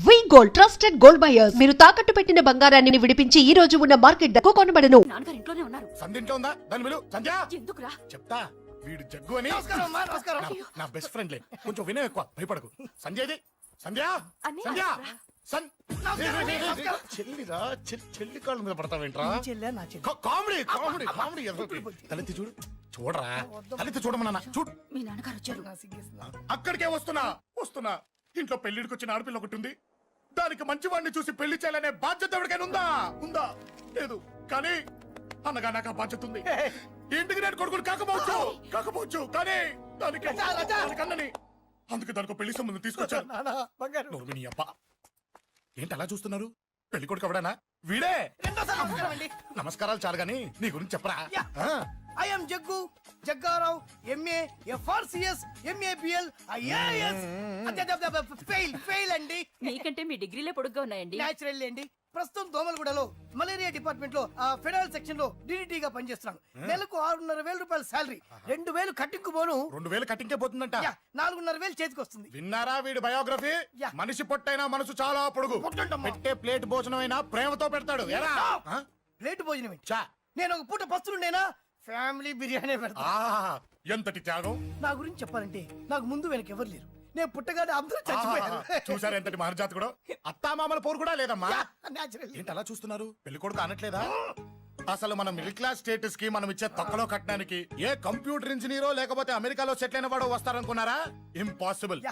వి gold trusted gold buyers మీరు తాకట్టు పెట్టిన బంగారాన్ని విడిపించి ఈ రోజు ఉన్న మార్కెట్ ధరకు కొనబడను. నాన్నగారు ఇంట్లోనే ఉన్నారు. సంధ్య ఉందా? దాని విలు సంధ్య. ఎందుకురా? చెప్తా. వీడు జగ్గు అని నా బెస్ట్ ఫ్రెండ్లే. కొంచెం వినయం ఎక్కువ, భయపడకు. సంధ్యది సంధ్య అన్నయ్య, సంధ్య రా. చెల్లిరా చెల్లి కాళ్ళ మీద పడతావేంట్రా? నా కామెడీ కామెడీ కామెడీ. తలెత్తి చూడు, చూడరా. తలెత్తి చూడమన్నా చూడు. మీ నాన్నగారు వచ్చారు. అక్కడికే వస్తున్నా వస్తున్నా. ఇంట్లో పెళ్లిడికి వచ్చిన ఆడపిల్ల ఒకటి ఉంది. దానికి మంచి వాడిని చూసి పెళ్లి చేయాలనే బాధ్యత ఎవరికైనా ఉందా? ఉందా? లేదు. కానీ అన్నగా నాకు ఆ బాధ్యత ఉంది. ఇంటికి నేను కొడుకుని కాకపోవచ్చు కానీ దానికి అన్నని. అందుకే దానికి పెళ్లి సంబంధం తీసుకొచ్చాను. నోర్మిని అబ్బా, ఏంటి అలా చూస్తున్నారు? పెళ్లి కొడుకు ఎవడానా? వీడే. నమస్కారాలు చాలు గాని నీ గురించి చెప్పరా. I am Jaggu, Jaggarao, MA, FRCS, MABL, IAS. Fail అండి. మీకంటే మీ డిగ్రీలే పొడుగ్గా ఉన్నాయండి. న్యాచురల్ అండి. ప్రస్తుతం దోమలగూడలో మలేరియా డిపార్ట్మెంట్ లో ఫెడరల్ సెక్షన్ లో DDT గా పనిచేస్తున్నాను. నెలకు 6,500 రూపాయల శాలరీ, 2,000 కట్టింగ్ పోను. 2,000 కట్టింకే పోతుందంట. 4,500 చేతికి వస్తుంది. విన్నారా వీడి బయోగ్రఫీ? మనిషి పొట్టైనా మనసు చాలా పొడుగు. పెట్టే ప్లేట్ భోజనం అయినా ప్రేమతో పెడతాడు. ప్లేట్ భోజనం చా. నేను ఒక పూట పస్తులుండేనా ఫ్యామిలీ బిర్యానీ పెడతా. ఎంతటి త్యాగం! నా గురించి చెప్పాలంటే నాకు ముందు వెనక ఎవరు లేరు. నేను పుట్టగానే అందరూ చచ్చిపోయారు. చూసారు ఎంతటి మహర్జాత్ కూడా. అత్తామామల పోరు కూడా లేదమ్మా. న్యాచురల్. ఏంటి అలా చూస్తున్నారు? పెళ్లి కొడుకు అనట్లేదా? అసలు మన మిడిల్ క్లాస్ స్టేటస్ కి మనం ఇచ్చే తక్కువలో కట్టడానికి ఏ కంప్యూటర్ ఇంజనీరో లేకపోతే అమెరికాలో సెటిల్ అయిన వాడు వస్తారనుకున్నారా? ఇంపాసిబుల్.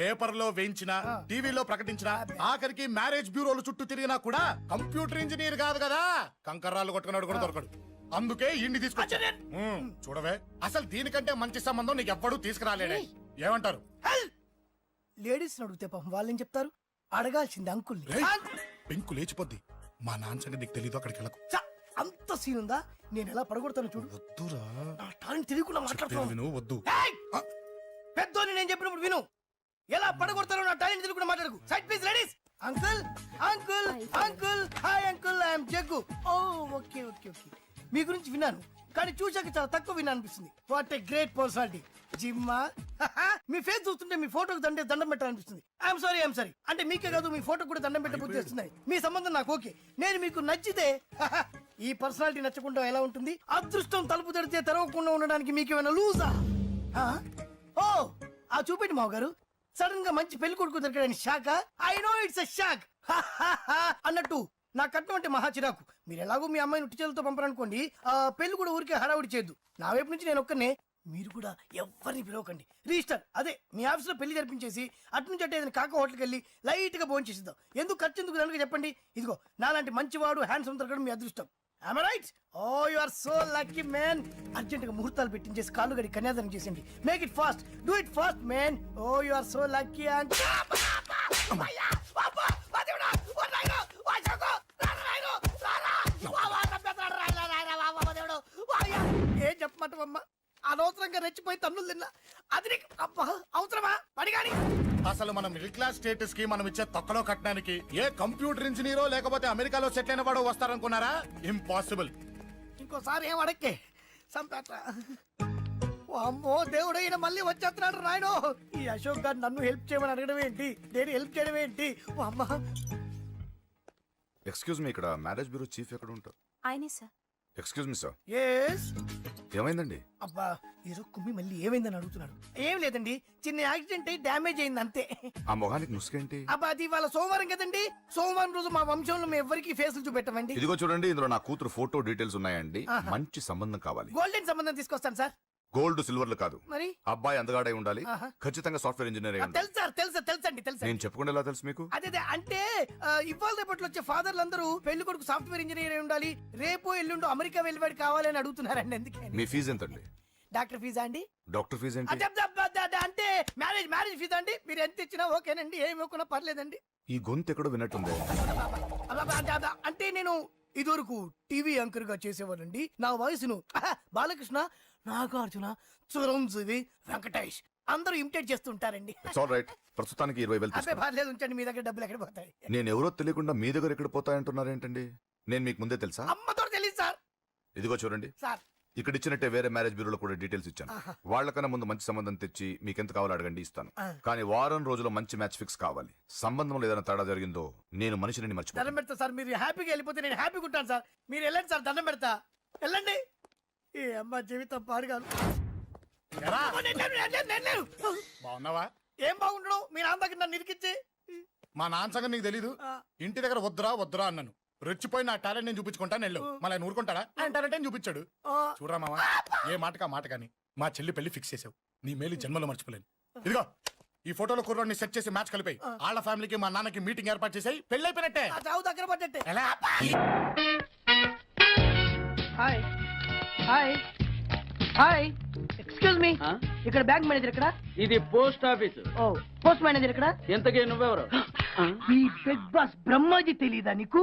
పేపర్ లో వేయించిన, టీవీలో ప్రకటించిన, ఆఖరికి మ్యారేజ్ బ్యూరోలు చుట్టూ తిరిగినా కూడా కంప్యూటర్ ఇంజనీర్ కాదు కదా, కంకర్రాలు కొట్టుకున్నాడు కూడా దొరకడు. అందుకే ఇండి తీసుకొచ్చా. చూడవే, అసలు దీనికంటే మంచి సంబంధం నీకు ఎవ్వడూ తీసుకురాలేడే. ఏమంటారు? లేడీస్ అడిగితే పాపం వాళ్ళేం చెప్తారు? అడగాల్సింది అంకుల్. పెంకు లేచిపోద్ది. మా నాన్న సంగతి నీకు తెలీదు. అక్కడికి వెళ్ళకు. అంత సీన్ ఉందా? నేను ఎలా పడగొడతాను చూడు. వద్దురా. నా టాలెంట్ తెలియకుండా మాట్లాడుతున్నాను. వద్దు. పెద్దోని నేను చెప్పినప్పుడు విను. ఎలా పడగొడతారో నా టాలెంట్ తెలియకుండా మాట్లాడకు. Side please ladies. Uncle uncle uncle hi uncle, I'm Jaggu. Oh okay okay okay. మీ గురించి విన్నాను కానీ చూశాక చాలా తక్కువ విన్నా అనిపిస్తుంది. What a great personality. జిమ్మా. మీ ఫేస్ చూస్తుంటే మీ ఫోటోకి దండం పెట్టాలనిపిస్తుంది. I'm sorry. అంటే మీకే కాదు, మీ ఫోటో కూడా దండం పెట్టబుద్ధి చేస్తున్నాయి. మీ సంబంధం నాకు ఓకే. నేను మీకు నచ్చితే ఈ పర్సనాలిటీ నచ్చకుండా ఎలా ఉంటుంది? అదృష్టం తలుపు తెరితే తెరవకుండా ఉండడానికి మీకేమైనా లూజా? ఓ ఆ చూపెట్టి మావ గారు. సడన్ గా మంచి పెళ్లి కొడుకు దొరికాడని shock. I know it's a shock అన్నట్టు నా కట్నం అంటే మహా చిరాకు. మీరు ఎలాగో మీ అమ్మాయిని ఉట్టి చేతులతో పంపరనుకోండి, పెళ్లి కూడా ఊరికే హడావుడి చేయొద్దు. నా వైపు నుంచి నేను ఒక్కనే, మీరు కూడా ఎవరిని పిలవకండి. రిజిస్టర్ అదే మీ ఆఫీస్ లో పెళ్లి జరిపించేసి అటు నుంచి అంటే ఏదైనా కాక హోటల్కి వెళ్ళి లైట్ గా భోజనం చేసిద్దాం. ఎందుకు ఖర్చు ఎందుకు కనుక చెప్పండి. ఇదిగో నాలాంటి మంచివాడు హ్యాండ్సమ్ దొరకడం మీ అదృష్టం. Am I right? Oh, you are so lucky, man. Urgent గా ముహూర్తాలు పెట్టించేసి కాళ్ళు గడి కన్యాదానం చేసింది. Make it fast. Do it fast, man. Oh, you are so lucky. And ఏం చెప్పమంటావమ్మా? అనవసరంగా రెచ్చిపోయి తన్నులు తిన్నా. అది నీకు అవసరమా? పడిగాని అసలు మన మిడిల్ క్లాస్ స్టేటస్ కి మనం ఇచ్చే తక్కువలో కట్టడానికి ఏ కంప్యూటర్ ఇంజనీరో లేకపోతే అమెరికాలో సెటిల్ అయిన వాడు వస్తారనుకున్నారా? ఇంపాసిబుల్. ఇంకోసారి ఏం అడక్కే సంపేట. అమ్మో దేవుడు, ఈయన మళ్ళీ వచ్చేస్తున్నాడు రాయను. ఈ అశోక్ గారు నన్ను హెల్ప్ చేయమని అడగడం ఏంటి, నేను హెల్ప్ చేయడం ఏంటి? అమ్మా. ఎక్స్క్యూజ్ మీ, ఇక్కడ మ్యారేజ్ బ్యూరో చీఫ్ ఎక్కడ ఉంటారు? ఆయనే sir. Excuse me sir. Yes. ఏమైందండి? అబ్బా ఈరోజు కుమ్మి మళ్ళీ ఏమైందని అడుగుతున్నాడు. ఏం లేదండి, చిన్న యాక్సిడెంట్ అయ్యి డ్యామేజ్ అయింది అంతే. ఆ మొహానికి ముసుకేంటి? అబ్బా అది ఇవాళ సోమవారం కదండి. సోమవారం రోజు మా వంశంలో మేము ఎవరికి ఫేసులు చూపెట్టమండి. ఇదిగో చూడండి, ఇందులో నా కూతురు ఫోటో డీటెయిల్స్ ఉన్నాయండి. మంచి సంబంధం కావాలి. గోల్డెన్ సంబంధం తీసుకొస్తాను సార్. గోల్డ్ సిల్వర్లు కాదు, మరి అబ్బాయి అందగాడై ఉండాలి. ఖచ్చితంగా సాఫ్ట్వేర్ ఇంజనీర్ అయి ఉండాలి. తెలుసు సార్, తెలుసండి. నేను చెప్పకుండా ఎలా తెలుసు మీకు? అదే అంటే ఇవాళ రేపట్లో వచ్చే ఫాదర్లు అందరూ పెళ్లి కొడుకు సాఫ్ట్వేర్ ఇంజనీర్ అయి ఉండాలి, రేపు ఎల్లుండు అమెరికా వెళ్ళివాడు కావాలని అడుగుతున్నారండి. అందుకే. మీ ఫీజు ఎంతండి? డాక్టర్ ఫీజా అండి? డాక్టర్ ఫీజు ఏంటి? అంటే మ్యారేజ్ ఫీజా అండి. మీరు ఎంత ఇచ్చినా ఓకేనండి, ఏమి ఇవ్వకున్నా పర్లేదండి. ఈ గొంతు ఎక్కడో విన్నట్టుంది. అంటే నేను ఇదివరకు టీవీ యాంకర్ గా చేసేవాడండి. నా వయసును బాలకృష్ణ, నాగార్జున, చిరంజీవి, వెంకటేష్ అందరూ ఇమిటేట్ చేస్తుంటారండి. ప్రస్తుతానికి 20,000. పర్లేదు ఉంచండి, మీ దగ్గర డబ్బులు ఎక్కడ పోతాయి? నేను ఎవరో తెలియకుండా మీ దగ్గర ఎక్కడ పోతాయంటున్నారేంటండి? నేను మీకు ముందే తెలుసా? అమ్మతో తెలియదు సార్. ఇదిగో చూడండి సార్, ఇక్కడ ఇచ్చినట్టే వేరే మ్యారేజ్ బ్యూరోలో కూడా డీటెయిల్స్ ఇచ్చాను. వాళ్ళకన్నా ముందు మంచి సంబంధం తెచ్చి మీకు ఎంత కావాలో అడగండి, ఇస్తాను. కానీ వారం రోజుల్లో మంచి మ్యాచ్ ఫిక్స్ కావాలి. సంబంధంలో ఏదైనా తేడా జరిగిందో నేను మనిషిని దండం మర్చిపోతాను. పెడతా సార్, మీరు హ్యాపీగా వెళ్ళిపోతే నేను హ్యాపీగా ఉంటాను సార్. మీరు వెళ్ళండి సార్, దండం పెడతా. వెళ్ళండి. ఏ అమ్మ జీవితం పాడుగాను. ఎరా, నేను లేను. బాగున్నావా? ఏం బాగుండడం, మీ నాన్న దగ్గర నన్ను ఇరికిచ్చి. మా నాన్న సంగతి నీకు తెలీదు. ఇంటి దగ్గర వద్దురా వద్దురా అన్నాను. రెచ్చిపోయి నా టాలెంట్ నేను చూపించుకుంటాను వెళ్ళు. మళ్ళీ ఆయన ఊరుకుంటాడా? ఆయన టాలెంట్ ఏం చూపించాడు. చూడరా మావా, ఏ మాటకా మాట కానీ మా చెల్లి పెళ్లి ఫిక్స్ చేసావు. నీ మేలు జన్మలో మర్చిపోలేను. ఇదిగో ఈ ఫోటోలో కుర్రాడిని సెట్ చేసి మ్యాచ్ కలిపాయి. వాళ్ళ ఫ్యామిలీకి మా నాన్నకి మీటింగ్ ఏర్పాటు చేసాయి. పెళ్లి అయిపోయినట్టే. ఆ చావు దగ్గర పడ్డట్టే. ఎలా? Hi hi hi, excuse me, ఇక్కడ బ్యాంక్ మేనేజర్ ఇక్కడ. ఇది పోస్ట్ ఆఫీస్. ఓ, పోస్ట్ మేనేజర్ ఇక్కడ. ఎంతకీ నువ్వెవరు? ఈ బిగ్ బాస్ బ్రహ్మాజీ తెలీదా నీకు?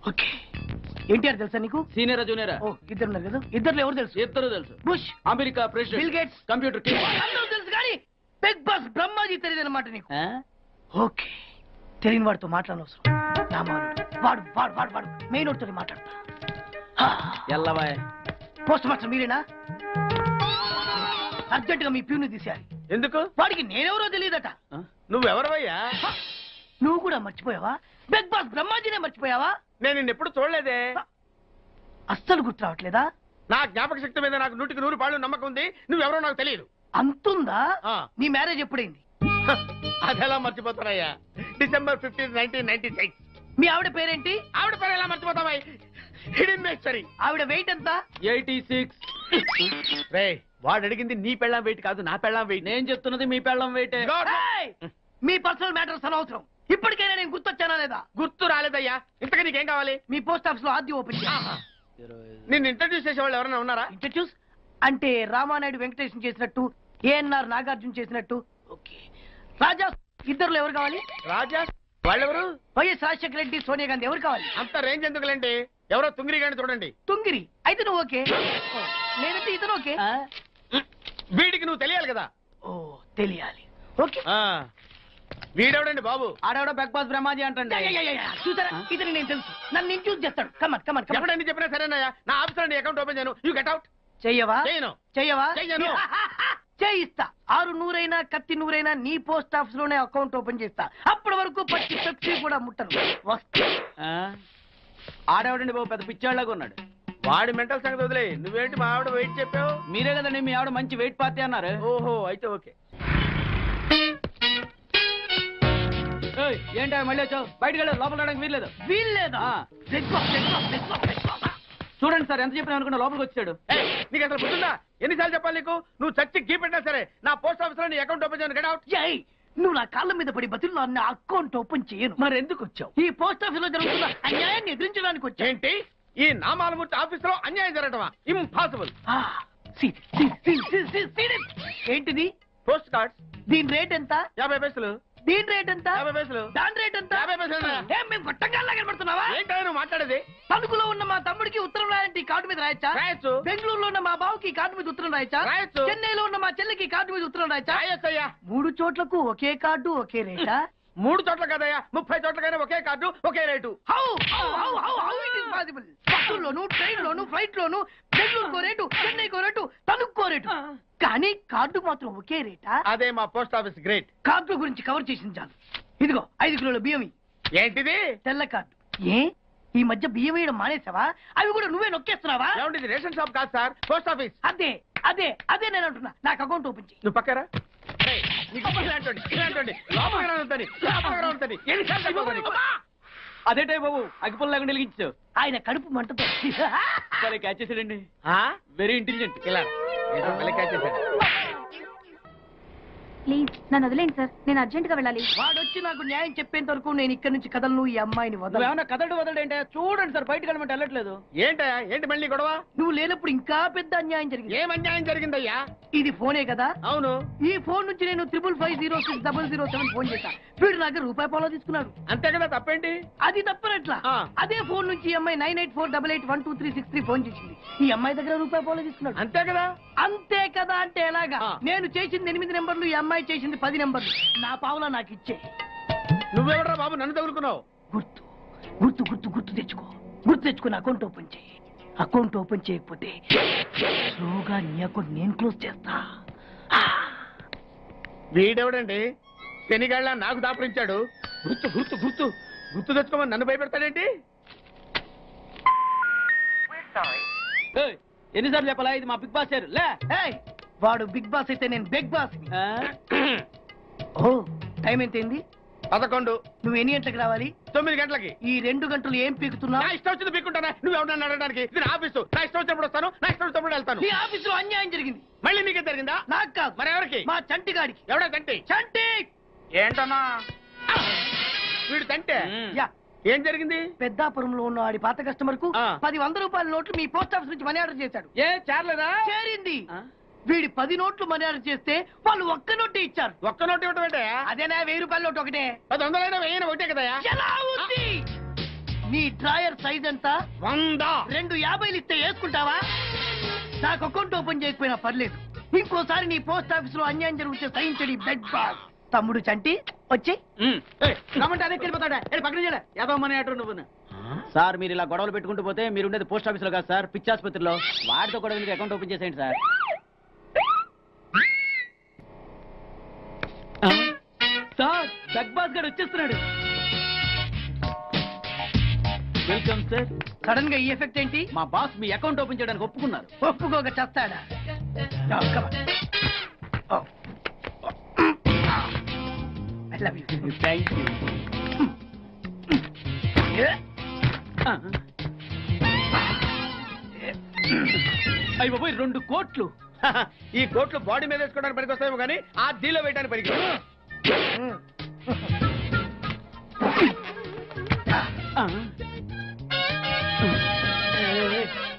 ఓకే, ఎన్టీఆర్ తెలుసా నీకు? సీనియరా జూనియరా? ఓ, ఇద్దరు ఉన్నారు కదా, ఇద్దరు ఎవరు తెలుసు? ఇద్దరు తెలుసు. Bush, America bill president, gates, computer king. అందరూ తెలుసు కానీ బిగ్ బాస్ బ్రహ్మాజీ తెలియదు అనమాట నీకు. ఓకే, తెలియని వాడితో మాట్లాడనవసరం. రామానుడు వాడు వాడు వాడు వాడు మెయిన్ వాడితో మాట్లాడతా. ఎల్లవాయ్. పోస్ట్ మాస్టర్ మీరేనా? అర్జెంట్ గా మీ ప్యూని తీసేయాలి. ఎందుకు? వాడికి నేనెవరో తెలియదట. నువ్వెవరవయ్యా? నువ్వు కూడా మర్చిపోయావా? బిగ్ బాస్ బ్రహ్మాజీనే మర్చిపోయావా? నేను నిన్నెప్పుడు చూడలేదే. అస్సలు గుర్తు రావట్లేదా? నా జ్ఞాపక శక్తి మీద నాకు 100% నమ్మకం ఉంది. నువ్వెవరో నాకు తెలియదు. అంతుందా? ఆ. నీ మ్యారేజ్ ఎప్పుడైంది? అదెలా మర్చిపోతానయ్యా? December 15, 1996. మీ ఆవిడ పేరేంటి? ఆవిడ పేరు ఎలా మర్చిపోతావా? హిడెన్మేశ్వరి. ఆవిడ వెయిట్ ఎంత? 86. రే, వాడు అడిగింది నీ పెళ్ళాం వెయిట్ కాదు, నా పెళ్ళాం వెయిట్. నేను చెప్తున్నది మీ పెళ్ళాం వెయిట్. ఏయ్! మీ పర్సనల్ మ్యాటర్స్ అనవసరం. ఇప్పటికైనా నేను గుర్తొచ్చానా లేదా? గుర్తు రాలేదయ్యా. ఇంతకీ నీకేం కావాలి? మీ పోస్ట్ ఆఫీస్ లో ఆద్యం ఓపెన్ చేయాలి. నిన్ను ఇంట్రడ్యూస్ చేసే వాళ్ళు ఎవరైనా ఉన్నారా? ఇంట్రడ్యూస్ అంటే రామానాయుడు వెంకటేశం చేసినట్టు, ఏఎన్ఆర్ నాగార్జున చేసినట్టు. ఓకే, రాజా ఇద్దరులో ఎవరు కావాలి? రాజా వాళ్ళెవరు? వైఎస్ రాజశేఖర రెడ్డి, సోనియా గాంధీ ఎవరు కావాలి? అంత రేంజ్ ఎందుకులేండి, ఎవరో తుంగిరి గాని చూడండి. తుంగిరి అయితే నువ్వు ఓకే, నేనైతే ఇతను ఓకే. వీడికి నువ్వు తెలియాలి కదా. ఓ, తెలియాలి. ఓకే, వీడెవడండి బాబు? ఆడవిడ బిగ్ బాస్ బ్రహ్మాజీ అంటే చూసారా, ఇతని నేను తెలుసు. నన్ను నేను చూసి చేస్తాడు. Come on come on come on. ఎప్పుడని చెప్పినా సరేనయ్యా, నా ఆఫీస్ లో అకౌంట్ ఓపెన్ చేయను. You get out. చెయ్యవా? చేయను. చెయ్యవా? చెయ్యను. చేయిస్తా. 6 నూరైనా కత్తి నూరైనా నీ పోస్ట్ ఆఫీస్ లోనే అకౌంట్ ఓపెన్ చేస్తా. అప్పటి వరకు పచ్చి పెప్సీ కూడా ముట్టను. వస్తా. ఆడేవాడండి బాబు, పెద్ద పిచ్చాళ్ళగా ఉన్నాడు. వాడి మెంటల్ సంగతి వదిలే. నువ్వేంటి మా ఆవిడ వెయిట్ చెప్పావు? మీరే కదండి మీ ఆవిడ మంచి వెయిట్ పార్టీ అన్నారు. ఓహో, అయితే ఓకే. ఏంటా మళ్ళీ వచ్చావు? బయటకు వెళ్ళి లోపల రావడానికి వీల్లేదు. వీల్లేదా? చూడండి సార్, ఎంత చెప్పినా అనుకున్నా లోపలికి వచ్చాడు. నీకు అసలు గుర్తుందా? ఎన్నిసార్లు చెప్పాలి నీకు? నువ్వు చచ్చి గీ పెట్టినా సరే నా పోస్ట్ ఆఫీస్ లో నీ అకౌంట్ ఓపెన్ చేయను. Get out. ఏయ్, నువ్వు నా కాళ్ళ మీద పడి బతులు నా అకౌంట్ ఓపెన్ చేయను. మరి ఎందుకు వచ్చావు? ఈ పోస్ట్ ఆఫీస్ లో జరుగుతున్న అన్యాయాన్ని ఎదిరించడానికి వచ్చా. ఏంటి? ఈ నామాలమూర్తి ఆఫీస్ లో అన్యాయం జరగటమా? ఇంపాసిబుల్. ఏంటిది? Post card. దీని రేట్ ఎంత? 50 పైసలు. దీని రేట్ ఎంత? 50 పైసలు. దాని రేట్ ఎంత? 50 పైసలు. ఏం మేము గొట్టంగాల్లా కనబడుతున్నావా? ఏంటో నువ్వు మాట్లాడేది? తణుకులో ఉన్న మా తమ్ముడికి ఉత్తరం రాయంటే ఈ కార్డు మీద రాయచ్చా? రాయొచ్చు. బెంగళూరులో ఉన్న మా బావుకి ఈ కార్డు మీద ఉత్తరం రాయచ్చా? రాయొచ్చు. చెన్నైలో ఉన్న మా చెల్లికి ఈ కార్డు మీద ఉత్తరం రాయచ్చా? రాయొచ్చయ్యా. 3 చోట్లకు ఒకే కార్డు ఒకే రేటా? 3 చోట్ల కదయ్యా, 30 చోట్లకైనా ఒకే కార్డు ఒకే rate. How it is possible? బస్సుల్లోను, ట్రైన్ లోను, ఫ్లైట్ లోను బెంగళూరుకో రేటు, చెన్నైకో రేటు, తణుక్కో రేటు, కానీ కార్డు మాత్రం ఒకే రేటా? అదే మా పోస్ట్ ఆఫీస్ గ్రేట్. కార్డు గురించి కవర్ చేసింది చాలు. ఇదిగో 5 కిలోల బియ్యం. ఏంటిది? తెల్ల కార్డు. ఏ ఈ మధ్య బియ్యం వేయడం మానేసావా? అవి కూడా నువ్వే నొక్కేస్తున్నావా? ఏమంటే రేషన్ షాప్ కాదు సార్, పోస్ట్ ఆఫీస్. అదే అదే అదే నేను అంటున్నా. నాకు అకౌంట్ ఓపెన్ చేయి. నువ్వు పక్కరా. అదేటే బాబు, అగ్గిపుల్ల లేకుండా వెలిగించు. ఆయన కడుపు మంటతో క్యాచ్ చేసాడండి. Very intelligent. ఇలా క్యాచ్ చేశాడు. ప్లీజ్ నన్ను వదిలేండి సార్, నేను అర్జెంట్ గా వెళ్ళాలి. వాడొచ్చి నాకు న్యాయం చెప్పేంత వరకు నేను ఇక్కడి నుంచి కదలను. ఈ అమ్మాయిని వదలను. ఏమన్నా కదలడు వదలడు చూడండి సార్, బయటకు వెళ్ళమంటే వెళ్ళట్లేదు. ఏంటయ్యా? ఏంటి మళ్ళీ గొడవ? నువ్వు లేనప్పుడు ఇంకా పెద్ద అన్యాయం జరిగింది. ఏం అన్యాయం జరిగిందయ్యా? ఇది ఫోనే కదా? అవును. ఈ ఫోన్ నుంచి నేను 555060007 ఫోన్ చేశా. వీడు నాకు ₹1 తీసుకున్నాడు. అంతే కదా, తప్పేంటి? అది తప్పనట్లా. అదే ఫోన్ నుంచి ఈ అమ్మాయి 984888123363 ఫోన్ చేసింది. ఈ అమ్మాయి దగ్గర ₹1 తీసుకున్నాడు. అంతే కదా. అంతే కదా అంటే ఎలాగా? నేను చేసింది 8 నెంబర్లు, ఈ అమ్మాయి చేసింది 10 నెంబర్లు. నా పావులా నాకు ఇచ్చే. నువ్వెవడరా బాబు నన్ను తగులుకున్నావు? గుర్తు గుర్తు గుర్తు గుర్తు తెచ్చుకో. గుర్తు తెచ్చుకుని అకౌంట్ ఓపెన్ చేయి. అకౌంట్ ఓపెన్ చేయకపోతే స్లోగా నీ అకౌంట్ నేను క్లోజ్ చేస్తా. వీడెవడండి శనిగాళ్ళ నాకు దాపరించాడు. గుర్తు గుర్తు గుర్తు గుర్తు తెచ్చుకోమని నన్ను భయపెడతాడేంటి? ఏయ్, ఎన్నిసార్లు చెప్పాలా ఇది మా బిగ్ బాస్ సార్ లే. ఏయ్, వాడు బిగ్ బాస్ అయితే నేను బిగ్ బాస్. ఓ, టైం ఎంతైంది? 11. నువ్వు ఎన్ని గంటలకు రావాలి? 9 గంటలకి. ఈ 2 గంటలు ఏం పీకుతున్నావు? నా ఇష్టం వచ్చింది పీక్కుంటానా? నువ్వు ఎవరన్నా అడగడానికి? ఇది నా ఆఫీసు. నా ఇష్టం వచ్చినప్పుడు వస్తాను, నా ఇష్టం వచ్చినప్పుడు వెళ్తాను. నీ ఆఫీసులో అన్యాయం జరిగింది. మళ్ళీ మీకే జరిగిందా? నాకు కాదు, మరి ఎవరికి? మా చంటి గాడికి. ఎవడా తంటి? చంటి ఏంటన్నా వీడు తంటే? యా, ఏం జరిగింది? పెద్దాపురంలో ఉన్న వాడి పాత కస్టమర్ కు ఆ. 10 రూపాయల నోట్లు మీ పోస్ట్ ఆఫీస్ నుంచి మనీ ఆర్డర్ చేశాడు. ఏ చేరలేదా? చేరింది. వీడి 10 నోట్లు మనీ ఆర్డర్ చేస్తే వాళ్ళు ఒక్క నోటే ఇచ్చారు. ఒక్క నోటు ఇవ్వటం ఏంటే? అదేనా 1000 రూపాయల నోటు ఒకటే. 100 వెయ్యి ఒకటే కదా? ఎలా ఉంది? నీ డ్రాయర్ సైజ్ ఎంత? 100. 2 50లు ఇస్తే వేసుకుంటావా? నాకు అకౌంట్ ఓపెన్ చేయకపోయినా పర్లేదు, ఇంకోసారి నీ పోస్ట్ ఆఫీస్ లో అన్యాయం జరిగితే సహించడి బెడ్ బాస్. తమ్ముడు చంటి వచ్చి రమ్మంటే అదే వెళ్ళిపోతాడా? పక్కన చేయలే యాదవ్ మనీ ఆటో నువ్వు. సార్ మీరు ఇలా గొడవలు పెట్టుకుంటూ పోతే మీరు ఉండేది పోస్ట్ ఆఫీస్ లో కాదు సార్, పిచ్చి ఆసుపత్రిలో. వాడితో కూడా మీకు అకౌంట్ ఓపెన్ చేసేయండి సార్. సార్ బిగ్ బాస్ గారు వచ్చేస్తున్నాడు. Welcome sir. సడన్ గా ఈ ఎఫెక్ట్ ఏంటి? మా బాస్ మీ అకౌంట్ ఓపెన్ చేయడానికి ఒప్పుకున్నారు. ఒప్పుకోక చస్తాడా? I love you. Thank you. అయ్యి బాబోయ్ 2 కోట్లు. ఈ కోట్లు బాడీ మీద వేసుకోవడానికి పనికి వస్తాయేమో కానీ ఆ దీలో వేయడానికి పనికి.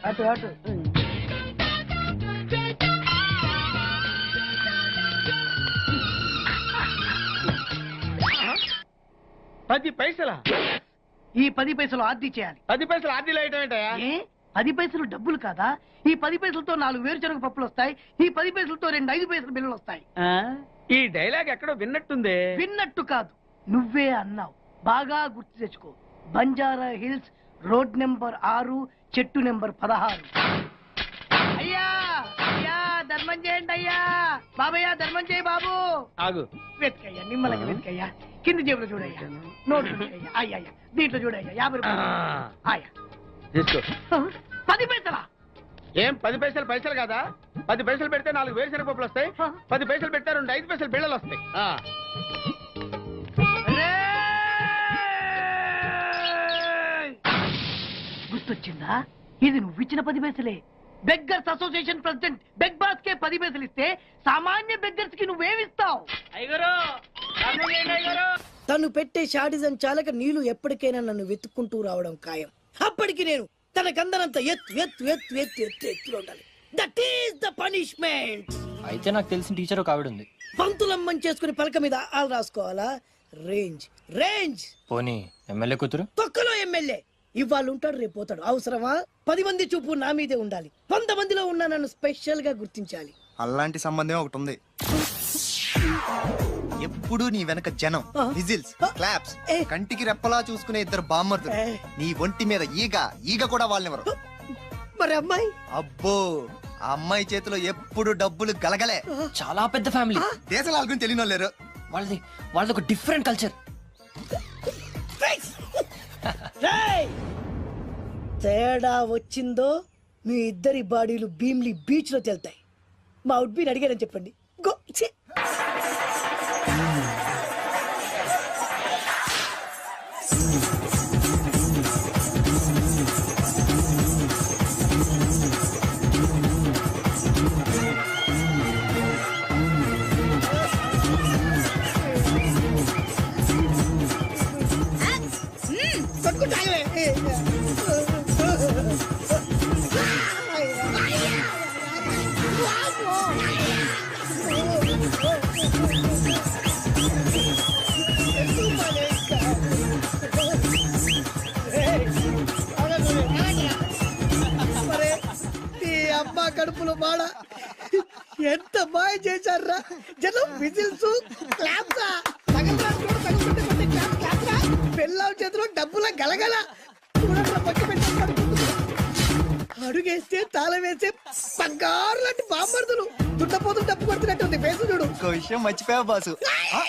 అటు అటు. 10 పైసలా? ఈ 10 పైసలు ఆర్డీ చేయాలి. 10 పైసలు ఆర్డీలో వేయటం ఏంటయ్యా? ఏ 10 పైసలు డబ్బులు కాదా? ఈ 10 పైసలతో 4 వేరుశనగ పప్పులు వస్తాయి. ఈ 10 పైసలతో 2 5 పైసల బిల్లులు వస్తాయి. ఈ డైలాగ్ ఎక్కడో విన్నట్టుంది. విన్నట్టు కాదు, నువ్వే అన్నావు. బాగా గుర్తు తెచ్చుకో. బంజారా హిల్స్, రోడ్ నెంబర్ 6, చెట్టు నెంబర్ 16. అయ్యా అయ్యా ధర్మం చేయండి అయ్యా. బాబయ్యా ధర్మం చేయి బాబు. ఆగు. వెతుకయ్యా, నిమ్మలంగా వెతుకయ్యా. కింది జేబులో చూడయ్యా, నోట్ చూడయ్యా. అయ్యా అయ్యా, దీంట్లో చూడయ్యా 50 రూపాయలు. అయ్యా తీసుకో. 10 పైసలా? ఏం 10 పైసలు పైసలు కాదా? 10 పైసలు పెడితే 4 వేరుశనగ పప్పులు వస్తాయి. 10 పైసలు పెడితే 2 5 పైసలు బిళ్ళలు వస్తాయి. గుర్తొచ్చిందా? ఇది నువ్వు ఇచ్చిన 10 పైసలే. Beggars association president beg boss కే 10 పైసలు ఇస్తే సామాన్య బెగ్గర్స్ కి నువ్వేమిస్తావు? తను పెట్టే షాడిజం చాలక నీళ్లు ఎప్పటికైనా నన్ను వెతుక్కుంటూ రావడం ఖాయం. అప్పటికి నేను తనకందనంత ఎత్తులో ఉండాలి. That is the punishment. అయితే నాకు తెలిసిన టీచర్ ఒక ఆవిడ ఉంది. పంతులమ్మని చేసుకుని పలక మీద ఆలు రాసుకోవాలా? Range range. పోనీ ఎమ్మెల్యే కూతురు? తొక్కలో ఎమ్మెల్యే. ఇవాళ ఉంటాడు, రేపు పోతాడు. అవసరమా? 10 మంది చూపు నా మీదే ఉండాలి. 100 మందిలో ఉన్న నన్ను స్పెషల్ గా గుర్తించాలి. అలాంటి సంబంధం ఒకటి ఉంది. ఎప్పుడు నీ వెనక జనం, విజిల్స్, క్లాప్స్, కంటికి రెప్పలా చూసుకునే 2 బామ్మర్దులు. నీ ఒంటి మీద ఈగ కూడా వాళ్ళెవరు. మరి అమ్మాయి? అబ్బో, ఆ అమ్మాయి చేతిలో ఎప్పుడు డబ్బులు గలగలే. చాలా పెద్ద ఫ్యామిలీ. దేశాల గురించి తెలియని లేరు. వాళ్ళది ఒక డిఫరెంట్ కల్చర్. తేడా వచ్చిందో మీ ఇద్దరి బాడీలు భీమ్లీ బీచ్ లో తేల్తాయి. మా ఉడ్బీని అడిగారని చెప్పండి. గో. ఛీ. అబ్బా కడుపులో బాడ ఎంత మాయ చేశారా జనం. విజిల్స్, క్లాప్సా, పిల్లల చేతిలో డబ్బుల గలగల. చూడండి పచ్చి పెట్టారు. అడుగేస్తే తాళం వేస్తే బంగారు లాంటి బామ్మర్దులు దుట్టపోతులు డప్పు కొడుతున్నట్టు ఉంది ఫేసు చూడు. ఇంకో విషయం మర్చిపోయావు బాసు ఆ,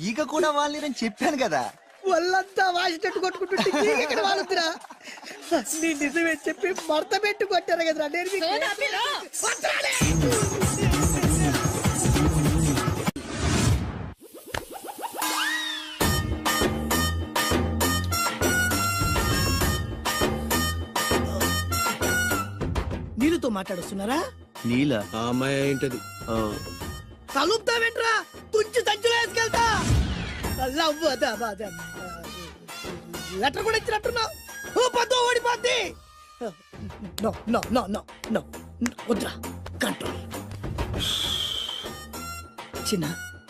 ఈగ కూడా వాళ్ళని నేను చెప్పాను కదా. వాళ్ళంతా వాసినట్టు కొట్టుకుంటుంటే ఇక్కడ వాళ్ళుతురా నీ నిజమే చెప్పి మడత పెట్టి కొట్టారు కదరా నేను మీకు- వదరాలే! నీళ్ళతో మాట్లాడుస్తున్నారా? నీలా ఆ అమ్మాయి ఏంటది? కలుపుతావేంట్రా తుంచి సంచులో వేసుకెళ్తా లవ్వదా బాధా లెటర్ కూడా ఇచ్చినట్టున్నావు ఓ పద్దు ఓడిపోద్ది no no no no no వద్దురా కంట్రోల్ చిన్న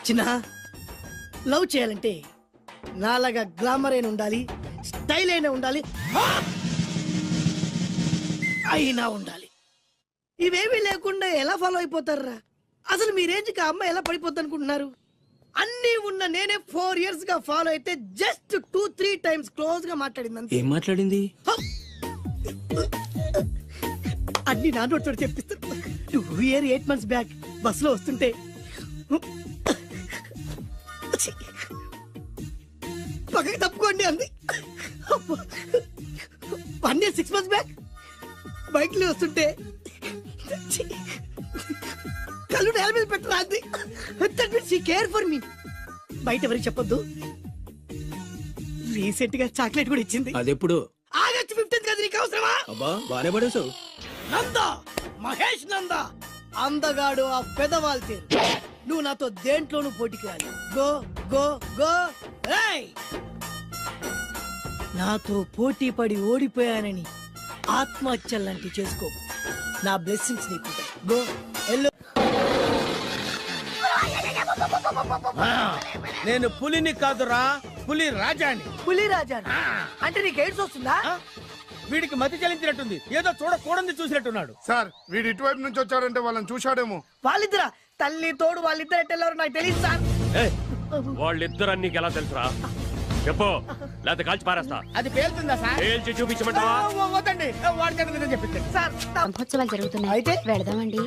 చిన్న లవ్ చేయాలంటే నాలాగా గ్లామర్ అయిన ఉండాలి స్టైల్ అయినా ఉండాలి అయినా ఉండాలి ఇవేమీ లేకుండా ఎలా ఫాలో అయిపోతారా అసలు మీ రేంజ్కి ఆ అమ్మాయి ఎలా పడిపోద్ది అనుకుంటున్నారు అన్ని ఉన్న నేనే 4 years గా ఫాలో అయితే జస్ట్ 2-3 times క్లోజ్ గా మాట్లాడింది అంతే ఏం మాట్లాడింది? అన్ని నా నోటితో చెప్పిస్తాను 2 years 8 months బ్యాక్ బస్సులో వస్తుంటే పక్కకి తప్పుకోండి అంది 1 year 6 months బ్యాక్ బైక్ లో వస్తుంటే కళ్ళు నేల మీద పెట్టరా అంది that means she care for me బయట ఎవరికి చెప్పొద్దు రీసెంట్ గా చాక్లెట్ కూడా ఇచ్చింది అదెప్పుడు? ఆగస్ట్ 15th కదా నీకు అవసరమా అబ్బా బానే పడేసావు. నందా మహేష్ నందా అందగాడు ఆ పెదవాల్ తీరు నువ్వు నాతో దేంట్లోనూ పోటీకి రాలి గో గో గో ఏయ్ నాతో పోటీ పడి ఓడిపోయానని ఆత్మహత్యలాంటి చేసుకో నా బ్లెస్సింగ్స్ నీకు గో ఎల్లో నేను పులిని కాదురా, పులి రాజాని. పులి రాజా అంటే నీకు ఎయిడ్స్ వస్తుందా వీడికి మతి చలించినట్టుంది, ఏదో చూడకూడదు చూసినట్టున్నాడు. సార్ వీడు ఇటువైపు నుంచి వచ్చాడంటే వాళ్ళని చూశాడేమో. వాళ్ళిద్దరా తల్లి తోడు వాళ్ళిద్దరు ఎట్టెళ్ళారు నాకు తెలియదు సార్ వాళ్ళిద్దరు నీకు ఎలా తెలుసురా? చెప్పు, లేకపోతే కాల్చి పారేస్తా. అది పేలుతుందా సార్? పేల్చి చూపించమంటావా? వద్దండి, వాడికి నిజం చెప్పించండి సార్ బ్రహ్మోత్సవాలు జరుగుతున్నాయి అయితే వెళదామండి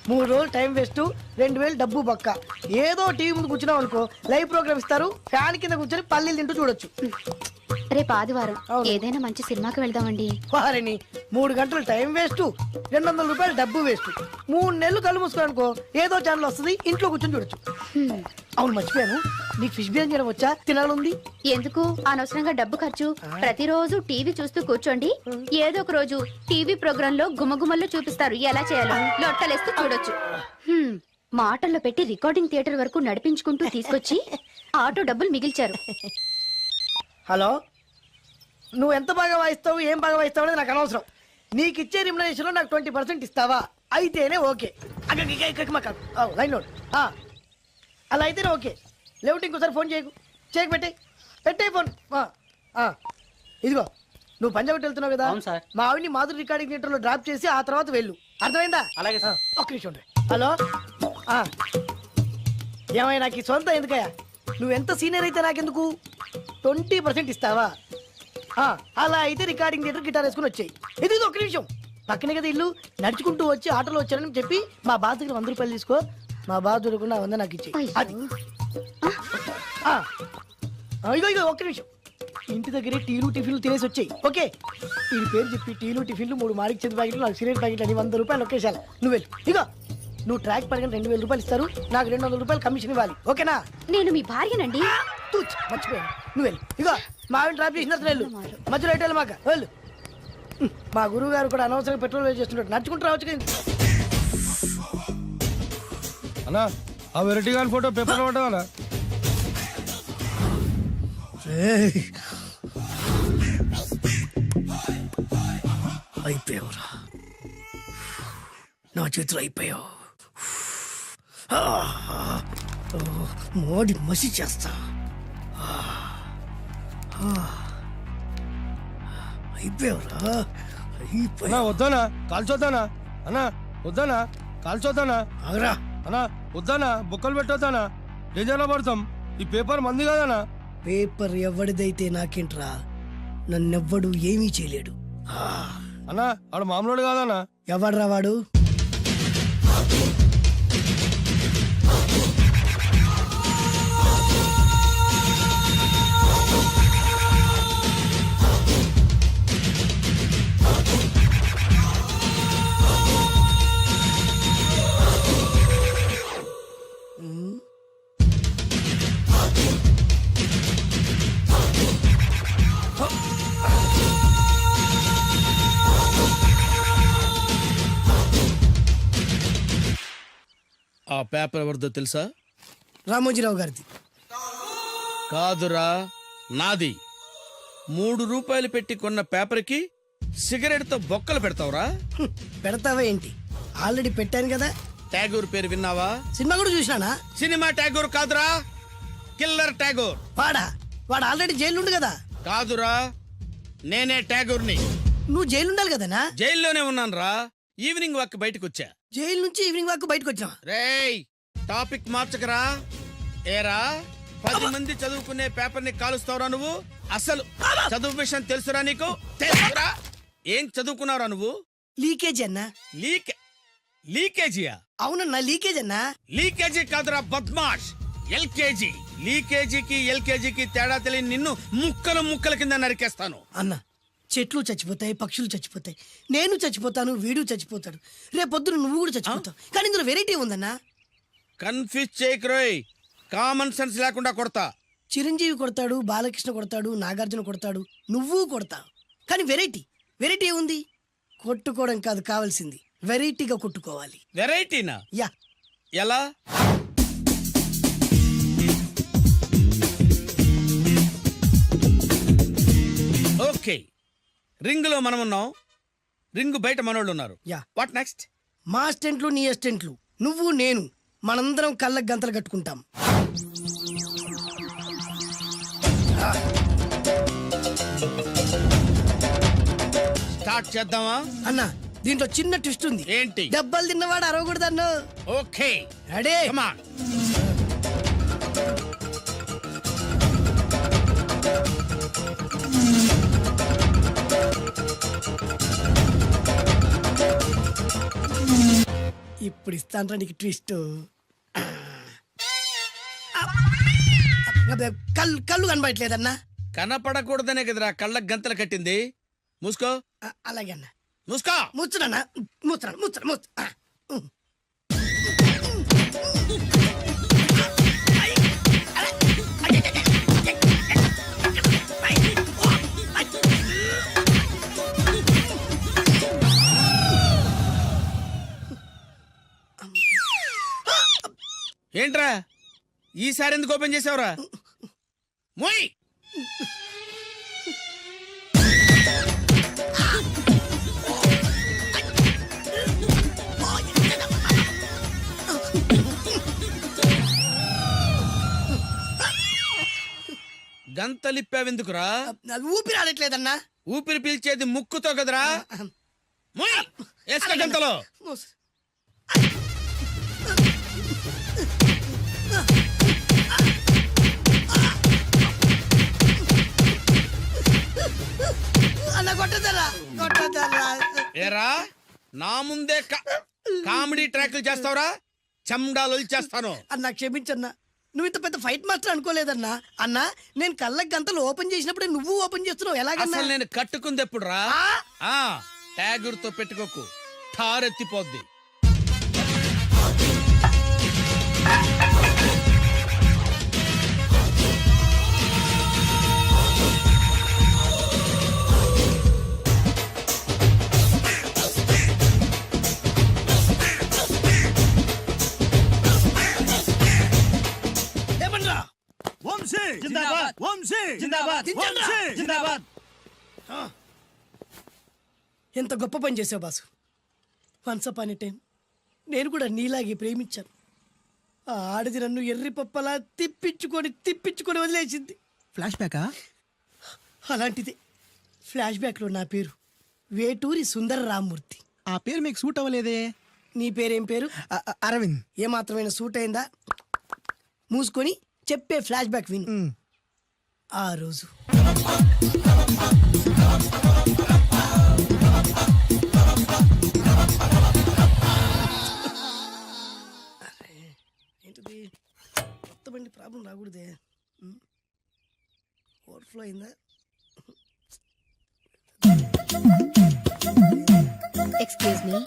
3 రోజులు టైం వేస్ట్ 2000 డబ్బు బక్క ఏదో టీవీ ముందు కూర్చున్నావు అనుకో లైవ్ ప్రోగ్రామ్ ఇస్తారు ఫ్యాన్ కింద కూర్చొని పల్లీలు తింటూ చూడొచ్చు రేపు ఆదివారం అవును. ఏదైనా మంచి సినిమాకి వెళ్దామండి వారిని 3 గంటలు టైం వేస్ట్ 200 రూపాయలు డబ్బు వేస్ట్ 3 నెలలు కళ్ళు మూసుకో అనుకో ఏదో ఛానల్ వస్తుంది ఇంట్లో కూర్చొని చూడొచ్చు అవును మర్చిపోయాను నీకు ఫిష్ బిర్యానీ చేయడం వచ్చా తినాలంది ఎందుకు అనవసరంగా డబ్బు ఖర్చు ప్రతిరోజు టీవీ చూస్తూ కూర్చోండి ఏదో ఒక రోజు టీవీ ప్రోగ్రామ్ లో గుమగుమల్లో చూపిస్తారు ఎలా చేయాలో లొట్టలేస్తూ చూడొచ్చు మాటల్లో పెట్టి రికార్డింగ్ థియేటర్ వరకు నడిపించుకుంటూ తీసుకొచ్చి ఆటో డబ్బులు మిగిల్చారు హలో నువ్వు ఎంత బాగా వాయిస్తావు ఏం బాగా వాయిస్తావు అనేది నాకు అనవసరం నీకు ఇచ్చే రిమ్యునరేషన్ లో నాకు 20% ఇస్తావా అయితేనే ఓకే లైన్ నోట్ అలా అయితేనే ఓకే లేవుంటే ఇంకోసారి ఫోన్ చేయకు చేయకు పెట్టే ఫోన్ ఇదిగో నువ్వు పంజాబ్ వెళ్తున్నావు కదా అవును సార్. మా ఆవిడ్ని మాధురి రికార్డింగ్ థియేటర్ లో డ్రాప్ చేసి ఆ తర్వాత వెళ్ళు అర్థమైందా అలాగే సార్. ఒక్క నిమిషం ఉండు. హలో ఏమైనా నాకు ఈ సొంత ఎందుకయ్యా నువ్వు ఎంత సీనియర్ అయితే నాకెందుకు 20% ఇస్తావా అలా అయితే రికార్డింగ్ థియేటర్ గిటార్ వేసుకుని వచ్చాయి ఇది ఒక్క నిమిషం పక్కనే కదా ఇల్లు నడుచుకుంటూ వచ్చి ఆటోలో వచ్చారని చెప్పి మా బాస్ దగ్గర 100 రూపాయలు తీసుకో మా బాస్ దొరకకుండా 100 నాకు ఇచ్చేయి అది ఇగో ఒక్క నిమిషం ఇంటి దగ్గరే టీలు టిఫిన్లు తినేసి వచ్చాయి ఓకే ఈ పేరు చెప్పి టీలు టిఫిన్లు 3 మారికి చెంది ప్యాకెట్లు నాకు సిగరెట్ ప్యాకెట్లు అని 100 రూపాయలు ఒకేసారి నువ్వు వెళ్ళు ఇగో నువ్వు ట్రాక్ పడగానే 2000 రూపాయలు ఇస్తారు నాకు 200 రూపాయలు కమిషన్ ఇవ్వాలి ఓకేనా నేను మీ భార్యనండి మర్చిపోయాను నువ్వు వెళ్ళు ఇగో మా ఆవిడ డ్రాప్ చేసిన వెళ్ళు మధ్యలో రైట్ వెళ్ళి మాక వెళ్ళు మా గురువు గారు కూడా అనవసరంగా పెట్రోల్ వేస్ట్ చేస్తున్నాడు నడుచుకుంటూ రావచ్చు కదా అన్నా ఆ వెరైటీ గారి ఫోటో పేపర్ పడ్డా అయిపోయావురా నా చేతులు అయిపోయావు మోడి మసి చేస్తా అయిపోయావురా అన్నా వద్దానా కాల్చొద్దానా అన్నా వద్దానా కాల్చొద్దానా ఆగరా అన్నా వద్దానా బుక్కలు పెట్టొద్దానా డేంజర్లో పడతాం ఈ పేపర్ మంది కదనా పేపర్ ఎవడిదైతే నాకేంట్రా నన్నెవ్వడు ఏమీ చేయలేడు అన్నా ఆడు మామూలు కాదన్నా. ఎవడ్రా వాడు? ఆ పేపర్ ఎవరిదో తెలుసా? రామోజీరావు గారిది. కాదురా, నాది. 3 రూపాయలు పెట్టి కొన్న పేపర్కి సిగరెట్ తో బొక్కలు పెడతావురా? పెడతావా ఏంటి? ఆల్రెడీ పెట్టాను కదా. ట్యాగూర్ పేరు విన్నావా? సినిమా కూడా చూసినానా? సినిమా ట్యాగూర్ కాదురా, కిల్లర్ ట్యాగూర్. వాడు ఆల్రెడీ జైలు ఉండు కదా. కాదురా, నేనే ట్యాగూర్ని. నువ్వు జైలు ఉండాలి కదనా? జైల్లోనే ఉన్నాను రా. ఈవినింగ్ వాక్ బయటకు వచ్చా. జైలు నుంచి ఈవినింగ్ వాక్ బయటకు వచ్చా. రేయ్, టాపిక్ మార్చకరా. ఏరా, 10 మంది చదువుకునే పేపర్ ని కాలుస్తావురా నువ్వు? అసలు చదువు విషయం తెలుసురా నీకు? తెలుసురా? ఏం చదువుకున్నావురా నువ్వు? లీకేజ్ అన్నా. లీకేజీయా? అవునన్నా, లీకేజ్ అన్నా. లీకేజీ కాదురా బద్మాష్, ఎల్కేజీ. లీకేజీకి ఎల్కేజీకి తేడా తెలియని నిన్ను ముక్కలు ముక్కల కింద నరికేస్తాను. అన్నా, చెట్లు చచ్చిపోతాయి, పక్షులు చచ్చిపోతాయి, నేను చచ్చిపోతాను, వీడు చచ్చిపోతాడు, రేపొద్దున నువ్వు కూడా చచ్చిపోతావు. కానీ ఇందులో వెరైటీ ఉందన్నా. కన్ఫ్యూజ్ చేయకురోయ్, కామన్ సెన్స్ లేకుండా కొడతా. చిరంజీవి కొడతాడు, బాలకృష్ణ కొడతాడు, నాగార్జున కొడతాడు, నువ్వు కొడతావు. కానీ వెరైటీ ఉంది. కొట్టుకోవడం కాదు కావాల్సింది, వెరైటీగా కొట్టుకోవాలి. వెరైటీనా? యా. ఎలా? ఓకే, రింగ్ లో మనం ఉన్నాం, రింగ్ బయట మనోళ్ళు ఉన్నారు. యా. What next? మా అసిస్టెంట్లు, నీ అసిస్టెంట్లు, నువ్వు నేను, మనందరం కళ్ళకు గంతలు కట్టుకుంటాం. స్టార్ట్ చేద్దామా? అన్నా, దీంట్లో చిన్న ట్విస్ట్ ఉంది. ఏంటి? దెబ్బలు తిన్నవాడు అరవకూడదన్ను. Okay, ready? Come on. ఇప్పుడు ఇస్తాను నీకు ట్విస్ట్. కళ్ళు కనబడట్లేదన్నా. కనపడకూడదనే కదరా కళ్ళకు గంతలు కట్టింది. మూసుకో. అలాగే అన్న. మూసుకో. ముచ్చునన్నా, ముచ్చు. ఏంట్రా ఈసారి ఎందుకు ఓపెన్ చేసావురా? మోయ్. గంతలిప్పావెందుకురా? ఊపిరి ఆడట్లేదన్నా. ఊపిరి పీల్చేది ముక్కుతో కదరా. మోయ్, వేసుకో గంతలో. ఏరా, నా ముందే కామెడీ ట్రాక్లు చేస్తావురా? చెమ్డాలు చేస్తాను. అన్నా క్షమించన్నా, నువ్వు ఇంత పెద్ద ఫైట్ మాస్టర్ అనుకోలేదన్నా. అన్నా, నేను కళ్ళకి గంతలు ఓపెన్ చేసినప్పుడే నువ్వు ఓపెన్ చేస్తున్నావు. ఎలాగన్నా? అసలు నేను కట్టుకుంది ఎప్పుడు రా? ట్యాగూర్ తో పెట్టుకోకు, ఠారెత్తిపోద్ది. ఎంత గొప్ప పని చేసావు boss. Once upon a time నేను కూడా నీలాగే ప్రేమించాను. ఆ ఆడది నన్ను ఎర్రి పప్పలా తిప్పించుకొని వదిలేసింది. ఫ్లాష్ బ్యాకా? అలాంటిదే. ఫ్లాష్ బ్యాక్లో నా పేరు వేటూరి సుందర రామ్మూర్తి. ఆ పేరు మీకు సూట్ అవ్వలేదే. నీ పేరేం పేరు? అరవింద్. ఏమాత్రమైన సూట్ అయిందా? మూసుకొని చెప్పే ఫ్లాష్ బ్యాక్ విను. ఆ రోజు ప్రాబ్లం రాకూడదే. ఓవర్ఫ్లో అయిందా? Excuse me.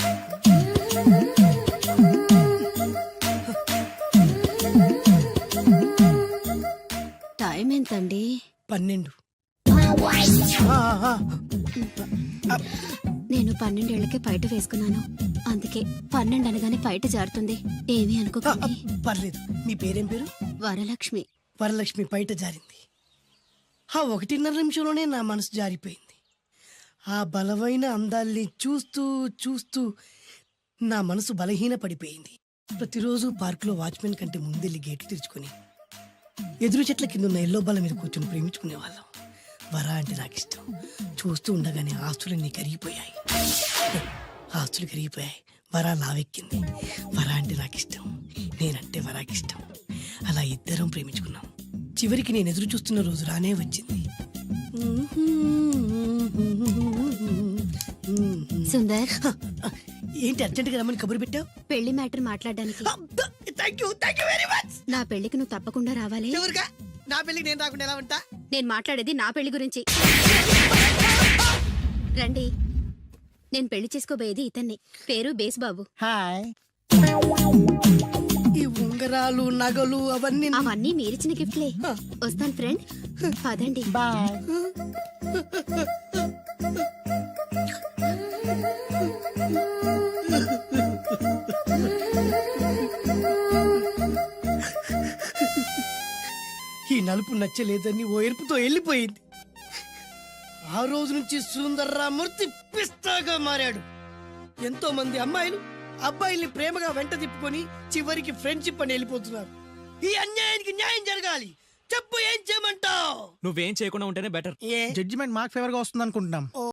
టైం ఎంతండి? 12. నేను 12 ఏళ్లకే పైట వేసుకున్నాను. అందుకే 12 అనగానే పైట జారుతుంది. ఏమీ అనుకోకండి. పర్లేదు. మీ పేరేం పేరు? వరలక్ష్మి. వరలక్ష్మి పైట జారింది. ఆ 1.5 నిమిషంలోనే నా మనసు జారిపోయింది. ఆ బలమైన అందాల్ని చూస్తూ చూస్తూ నా మనసు బలహీన పడిపోయింది. ప్రతిరోజు పార్కులో వాచ్మెన్ కంటే ముందెళ్ళి గేట్లు తెరుచుకొని ఎదురు చెట్ల కింద ఉన్న ఎల్లో బాల మీద కూర్చొని ప్రేమించుకునేవాళ్ళం. వరా అంటే నాకు ఇష్టం. చూస్తూ ఉండగానే ఆస్తులన్నీ కరిగిపోయాయి. వరా లావెక్కింది. వరా అంటే నాకు ఇష్టం, నేనంటే వరాకి ఇష్టం. అలా ఇద్దరం ప్రేమించుకున్నాం. చివరికి నేను ఎదురు చూస్తున్న రోజు రానే వచ్చింది. సుందర్, ఏంటి అర్జెంట్గా రమ్మని కబురు పెట్టావు? పెళ్లి మ్యాటర్ మాట్లాడడానికి. Thank you very much. నా పెళ్లికి నువ్వు తప్పకుండా రావాలి. ఎవరుగా? నా పెళ్లికి నేను రాకుండా ఎలా ఉంటా? నేను మాట్లాడేది నా పెళ్లి గురించి. రండి. నేను పెళ్లి చేసుకోబోయేది ఇతన్ని. పేరు బేస్బాబు. హాయ్. ఈ ఉంగరాలు నగలు అవన్నీ మీరిచ్చిన గిఫ్ట్లే. వస్తాను ఫ్రెండ్. పదండి. బాయ్. ఈ నలుపు నచ్చలేదని ఓ ఎరుపుతో వెళ్ళిపోయింది. ఆ రోజు నుంచి సుందర్రామూర్తి పిస్తాగా మారాడు. ఎంతో మంది అమ్మాయిలు అబ్బాయిల్ని ప్రేమగా వెంట తిప్పుకొని చివరికి ఫ్రెండ్షిప్ అని వెళ్ళిపోతున్నారు. ఈ అన్యాయానికి న్యాయం జరగాలి. చెప్పు, ఏం చేయమంటావు? నువ్వేం చేయకుండా ఉంటేనే బెటర్. జడ్జిమెంట్ మాకు ఫేవర్ గా వస్తుంది అనుకుంటున్నాం.